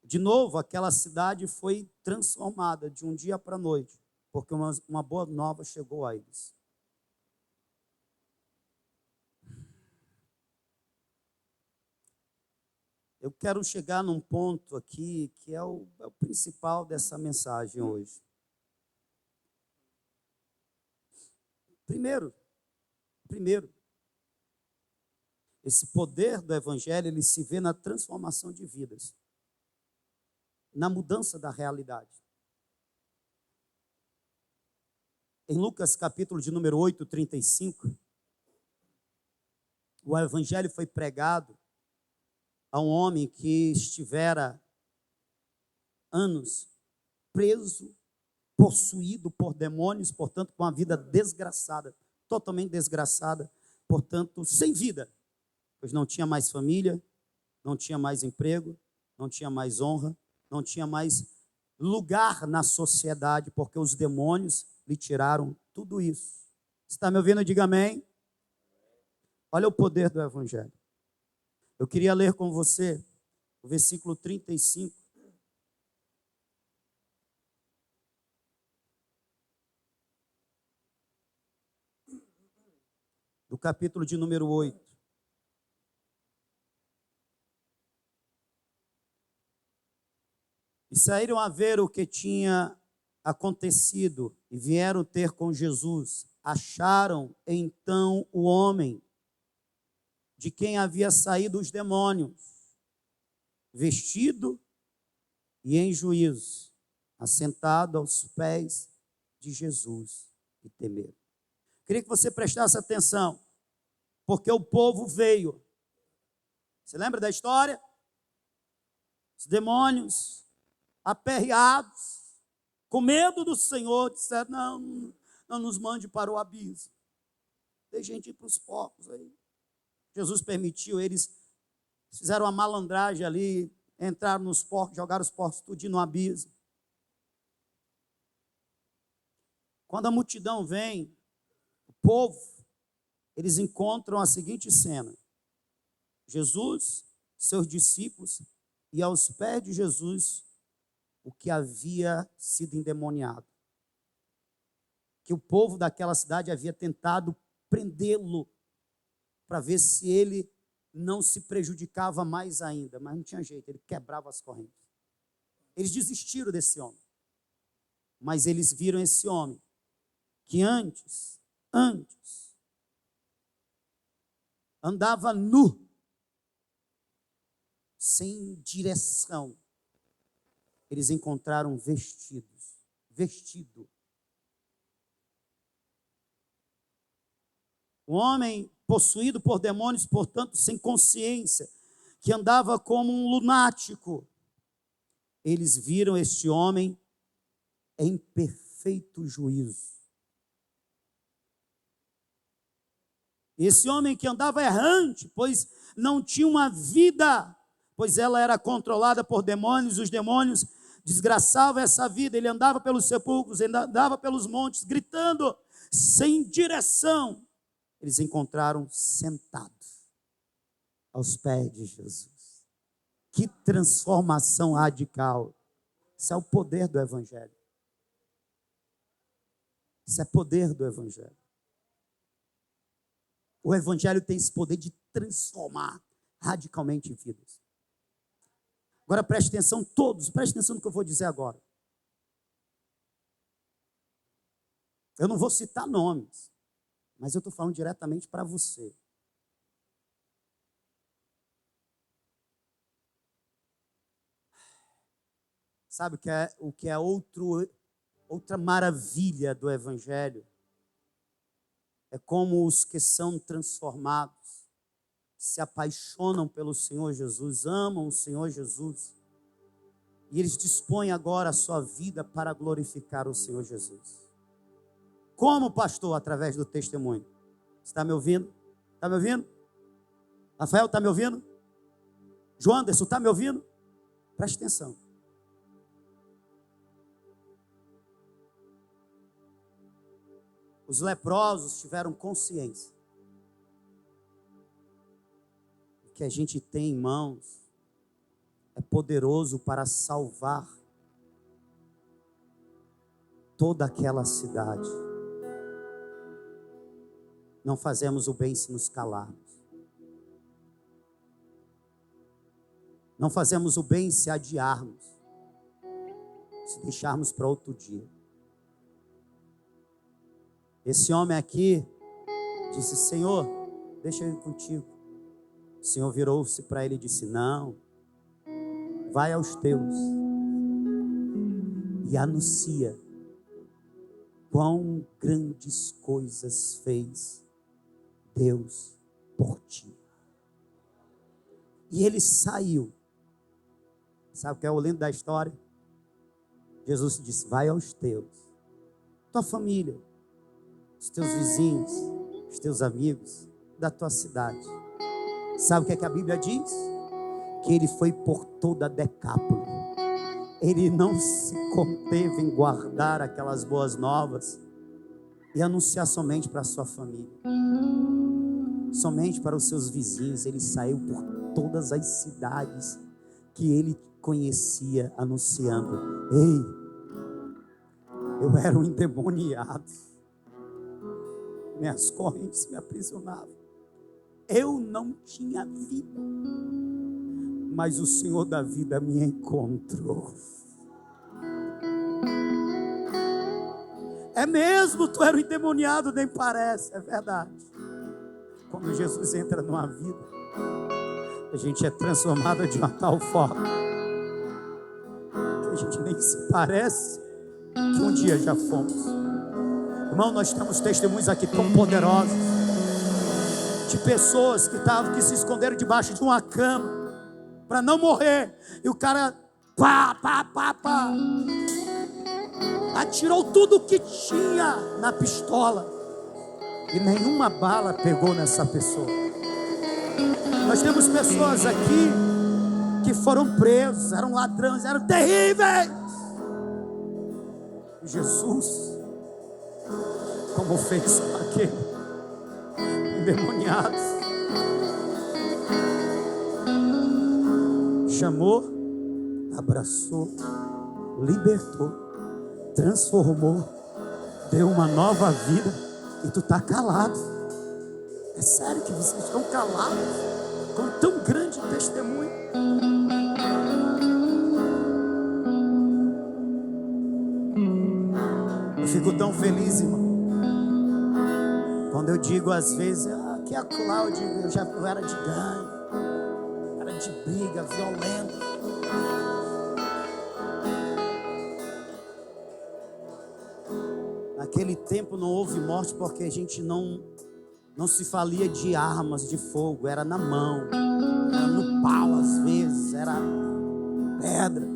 S1: De novo, aquela cidade foi transformada de um dia para a noite, porque uma boa nova chegou a eles. Eu quero chegar num ponto aqui que é o principal dessa mensagem hoje. Primeiro, esse poder do Evangelho, ele se vê na transformação de vidas, na mudança da realidade. Em Lucas capítulo de número 8, 35, o Evangelho foi pregado a um homem que estivera anos preso, possuído por demônios, portanto, com uma vida desgraçada, totalmente desgraçada, portanto, sem vida, pois não tinha mais família, não tinha mais emprego, não tinha mais honra, não tinha mais lugar na sociedade, porque os demônios lhe tiraram tudo isso. Você está me ouvindo? Diga amém. Olha o poder do Evangelho. Eu queria ler com você o versículo 35. Do capítulo de número 8. E saíram a ver o que tinha acontecido e vieram ter com Jesus. Acharam então o homem de quem havia saído os demônios, vestido e em juízo, assentado aos pés de Jesus, e temeram. Queria que você prestasse atenção, porque o povo veio. Você lembra da história? Os demônios aperreados, com medo do Senhor, disseram: não nos mande para o abismo, deixa a gente ir para os porcos aí. Jesus permitiu, eles fizeram uma malandragem ali, entraram nos porcos, jogaram os porcos tudinho no abismo. Quando a multidão vem, o povo, eles encontram a seguinte cena: Jesus, seus discípulos, e aos pés de Jesus, o que havia sido endemoniado. Que o povo daquela cidade havia tentado prendê-lo para ver se ele não se prejudicava mais ainda, mas não tinha jeito, ele quebrava as correntes. Eles desistiram desse homem, mas eles viram esse homem que antes andava nu, sem direção. Eles encontraram vestido. Um homem possuído por demônios, portanto, sem consciência, que andava como um lunático. Eles viram este homem em perfeito juízo. Esse homem que andava errante, pois não tinha uma vida, pois ela era controlada por demônios, os demônios desgraçavam essa vida. Ele andava pelos sepulcros, ele andava pelos montes, gritando, sem direção. Eles encontraram sentado aos pés de Jesus. Que transformação radical. Isso é o poder do Evangelho. Isso é poder do Evangelho. O Evangelho tem esse poder de transformar radicalmente vidas. Agora preste atenção todos, preste atenção no que eu vou dizer agora. Eu não vou citar nomes, mas eu estou falando diretamente para você. Sabe o que é outra maravilha do Evangelho? É como os que são transformados, se apaixonam pelo Senhor Jesus, amam o Senhor Jesus, e eles dispõem agora a sua vida para glorificar o Senhor Jesus. Como, pastor? Através do testemunho. Você está me ouvindo? Está me ouvindo? Rafael, está me ouvindo? João Anderson, está me ouvindo? Preste atenção. Os leprosos tiveram consciência de que a gente tem em mãos é poderoso para salvar toda aquela cidade. Não fazemos o bem se nos calarmos. Não fazemos o bem se adiarmos, se deixarmos para outro dia. Esse homem aqui disse, Senhor, deixa eu ir contigo. O Senhor virou-se para ele e disse, não, vai aos teus e anuncia quão grandes coisas fez Deus por ti. E ele saiu. Sabe o que é o lindo da história? Jesus disse, vai aos teus, tua família, os teus vizinhos, os teus amigos da tua cidade. Sabe o que é que a Bíblia diz? Que ele foi por toda a Decápole. Ele não se conteve em guardar aquelas boas novas e anunciar somente para a sua família, somente para os seus vizinhos. Ele saiu por todas as cidades que ele conhecia, anunciando, ei, eu era um endemoniado, minhas correntes me aprisionavam, eu não tinha vida, mas o Senhor da vida me encontrou. É mesmo, tu era um endemoniado, nem parece, é verdade. Quando Jesus entra numa vida, a gente é transformado de uma tal forma que a gente nem se parece que um dia já fomos. Irmão, nós temos testemunhos aqui tão poderosos de pessoas que se esconderam debaixo de uma cama para não morrer, e o cara atirou tudo o que tinha na pistola e nenhuma bala pegou nessa pessoa. Nós temos pessoas aqui que foram presos, eram ladrões, eram terríveis. Jesus, como fez com aquele endemoniado, chamou, abraçou, libertou, transformou, deu uma nova vida, e tu está calado. É sério que vocês estão calados com tão grande testemunho? Eu fico tão feliz, irmão, quando eu digo às vezes que a Cláudia, eu era de gangue, era de briga, violenta. Naquele tempo não houve morte porque a gente não se valia de armas de fogo, era na mão, era no pau às vezes, era pedra.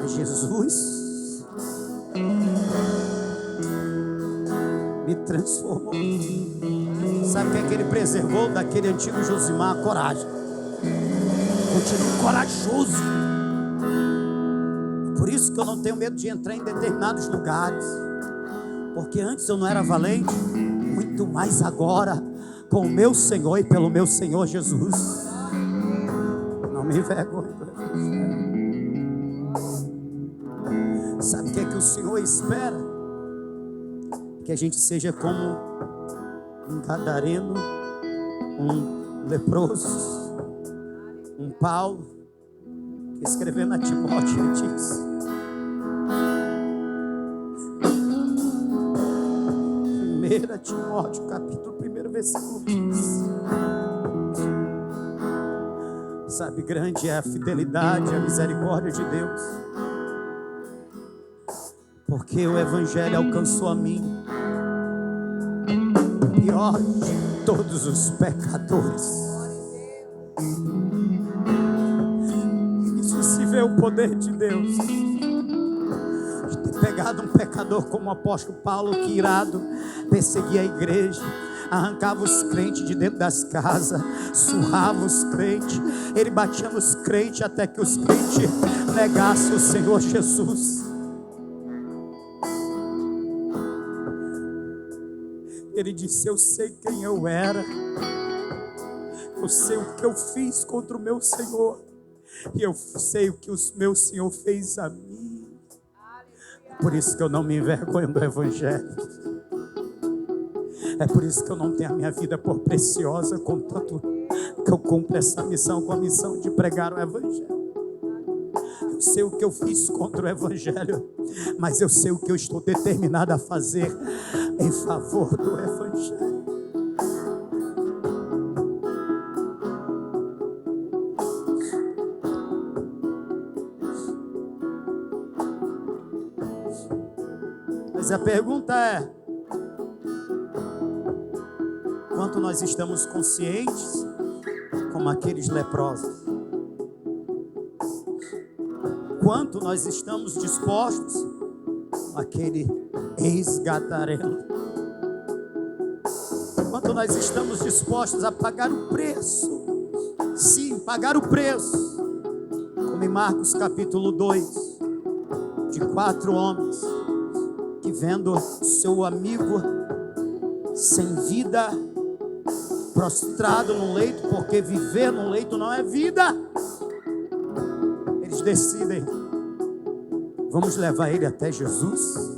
S1: Mas Jesus me transformou. Sabe o que é que ele preservou daquele antigo Josimar? A coragem. Continuo corajoso. Por isso que eu não tenho medo de entrar em determinados lugares, porque antes eu não era valente, muito mais agora, com o meu Senhor e pelo meu Senhor Jesus. Não me envergonhe. Sabe o que é que o Senhor espera? Que a gente seja como um gadareno, um leproso, um Paulo, que escrevendo a Timóteo ele diz: 1 Timóteo, capítulo 1, versículo 15. Sabe, grande é a fidelidade, a misericórdia de Deus, porque o Evangelho alcançou a mim, pior de todos os pecadores. Isso se vê o poder de Deus. De ter pegado um pecador como o apóstolo Paulo, que irado perseguia a igreja, arrancava os crentes de dentro das casas, surrava os crentes, ele batia nos crentes até que os crentes negassem o Senhor Jesus. Ele disse: eu sei quem eu era, eu sei o que eu fiz contra o meu Senhor, e eu sei o que o meu Senhor fez a mim. Por isso que eu não me envergonho do Evangelho. É por isso que eu não tenho a minha vida por preciosa, contanto que eu cumpro essa missão, com a missão de pregar o Evangelho. Eu sei o que eu fiz contra o Evangelho, mas eu sei o que eu estou determinado a fazer em favor do Evangelho. Mas a pergunta é: quanto nós estamos conscientes como aqueles leprosos? Quanto nós estamos dispostos como aquele ex-gadareno? Quanto nós estamos dispostos a pagar o preço? Sim, pagar o preço. Como em Marcos capítulo 2, de 4 homens que, vendo seu amigo sem vida, prostrado num leito, porque viver num leito não é vida, eles decidem: vamos levar ele até Jesus.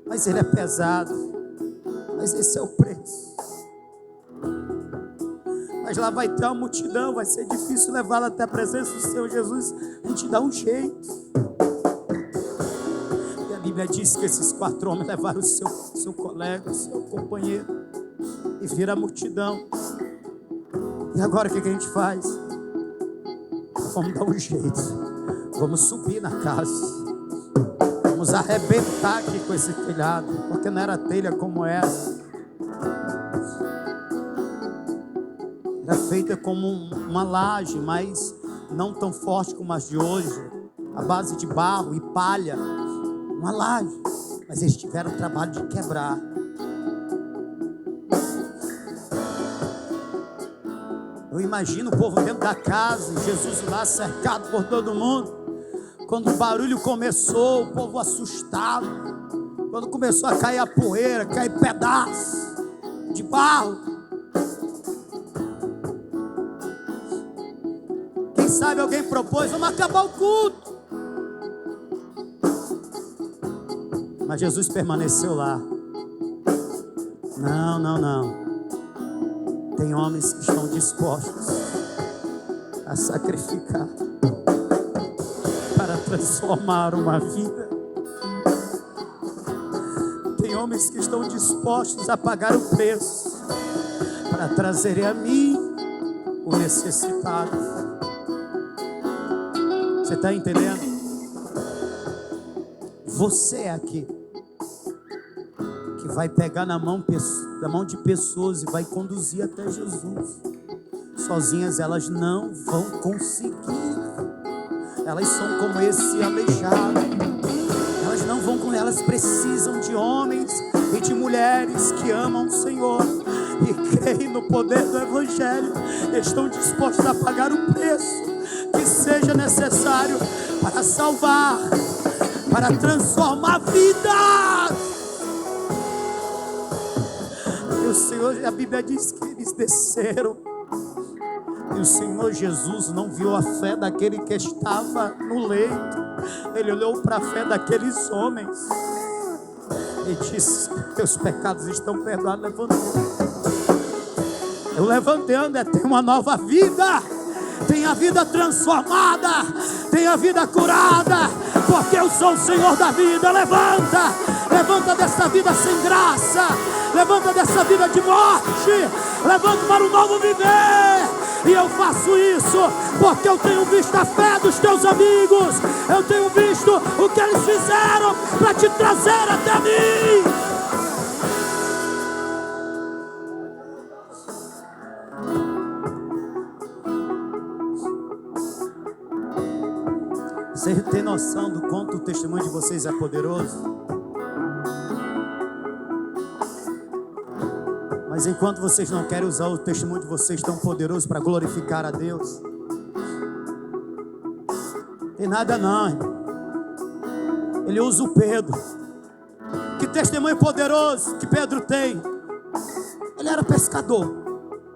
S1: Mas ele é pesado, mas esse é o preço. Mas lá vai ter uma multidão, vai ser difícil levá-la até a presença do Senhor Jesus. A gente dá um jeito. E a Bíblia diz que esses 4 homens levaram o seu colega, o seu companheiro, e viram a multidão. E agora o que a gente faz? Vamos dar um jeito, vamos subir na casa, vamos arrebentar aqui com esse telhado, porque não era telha como essa, era feita como uma laje, mas não tão forte como as de hoje, a base de barro e palha, uma laje, mas eles tiveram o trabalho de quebrar. Eu imagino o povo dentro da casa, Jesus lá cercado por todo mundo. Quando o barulho começou, o povo assustado. Quando começou a cair a poeira, cair pedaços de barro. sabe, alguém propôs: vamos acabar o culto. Mas Jesus permaneceu lá. Não, não, não. Tem homens que estão dispostos a sacrificar para transformar uma vida. Tem homens que estão dispostos a pagar o preço para trazerem a mim o necessitado. Você está entendendo? Você aqui que vai pegar na mão de pessoas e vai conduzir até Jesus. Sozinhas elas não vão conseguir. Elas são como esse aleijado. Elas não vão com elas, precisam de homens e de mulheres que amam o Senhor e creem no poder do Evangelho. Estão dispostos a pagar o preço que seja necessário para salvar, para transformar vidas. E o Senhor, a Bíblia diz que eles desceram. E o Senhor Jesus não viu a fé daquele que estava no leito. Ele olhou para a fé daqueles homens e disse: teus pecados estão perdoados. Levanta. Eu levantando é ter uma nova vida. Tem a vida transformada, tem a vida curada, porque eu sou o Senhor da vida. Levanta, levanta dessa vida sem graça, levanta dessa vida de morte, levanta para o novo viver. E eu faço isso porque eu tenho visto a fé dos teus amigos, eu tenho visto o que eles fizeram para te trazer até mim. Você tem noção do quanto o testemunho de vocês é poderoso? Mas enquanto vocês não querem usar o testemunho de vocês tão poderoso para glorificar a Deus, tem nada não, irmão. Ele usa o Pedro. Que testemunho poderoso que Pedro tem. Ele era pescador,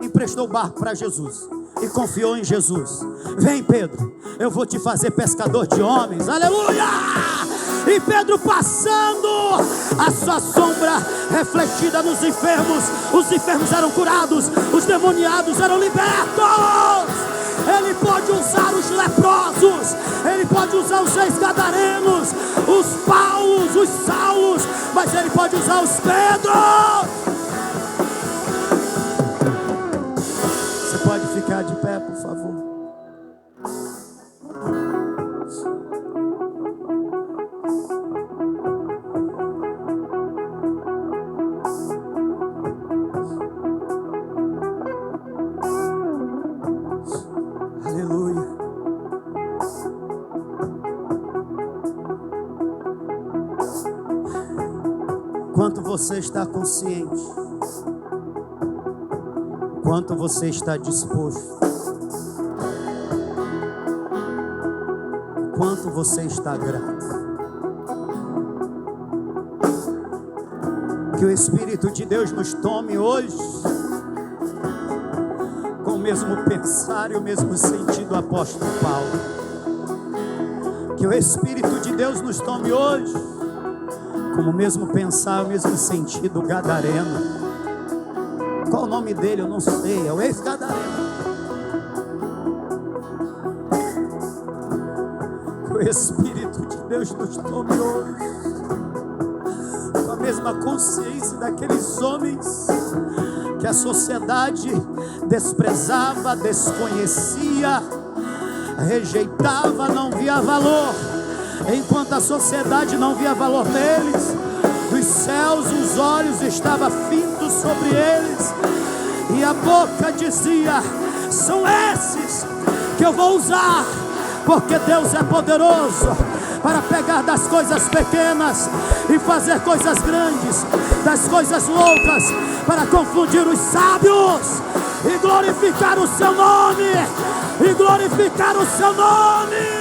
S1: emprestou o barco para Jesus e confiou em Jesus. Vem, Pedro, eu vou te fazer pescador de homens. Aleluia! E Pedro passando, a sua sombra refletida nos enfermos. Os enfermos eram curados, os demoniados eram libertos. Ele pode usar os leprosos, ele pode usar os 6 gadarenos, os Paulos, os Saulos, mas ele pode usar os Pedros. Você pode ficar de pé, por favor? Aleluia. Quanto você está consciente? Quanto você está disposto? Quanto você está grato? Que o Espírito de Deus nos tome hoje com o mesmo pensar e o mesmo sentido do apóstolo Paulo. Que o Espírito de Deus nos tome hoje com o mesmo pensar e o mesmo sentido gadareno. Qual o nome dele? Eu não sei. É o ex-gadareno. Que o Espírito de Deus nos tome hoje com a mesma consciência daqueles homens que a sociedade desprezava, desconhecia, rejeitava, não via valor. Enquanto a sociedade não via valor neles, dos céus os olhos estavam fitos sobre eles, e a boca dizia: são esses que eu vou usar, porque Deus é poderoso para pegar das coisas pequenas e fazer coisas grandes, das coisas loucas para confundir os sábios e glorificar o seu nome, e glorificar o seu nome.